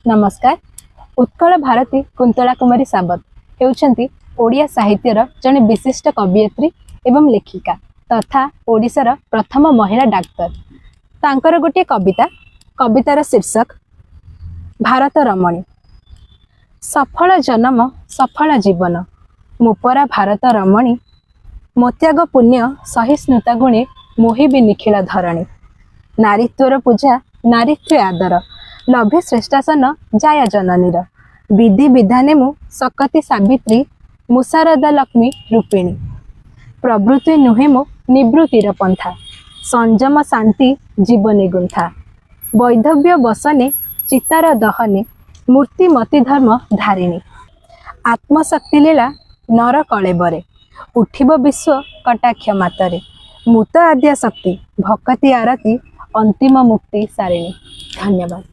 नमस्कार। उत्कल भारती कुंतला कुमारी सावत हेउछंती ओडिया साहित्यर जने विशिष्ट कवियत्री एवं लेखिका तथा ओडिशार प्रथम महिला डाक्टर। तांकर गोटे कवितार शीर्षक भारत रमणी। सफल जन्म सफल जीवन मुपरा भारत रमणी, मोत्याग पुण्य सहिष्णुता गुणे मोहिबी निखिल धरणी। नारीत्वर पूजा नारीत्व आदर लभे श्रेष्ठासन जाया जननीर। विधि विधाने मु सकती सावित्री, मुसारदा लक्ष्मी रूपिणी। प्रवृत्ति नुहे मो निवृत्तिर पंथा, संयम शांति जीवने गुंथा। वैधव्य बसने चितार दहने, मूर्तिमती धर्म धारिणी। आत्मशक्ति लीला नर कलेबरे, उठिब विश्व कटाक्ष मातरे। मूत आद्या शक्ति भक्ति आरती, अंतिम मुक्ति सारिणी। धन्यवाद।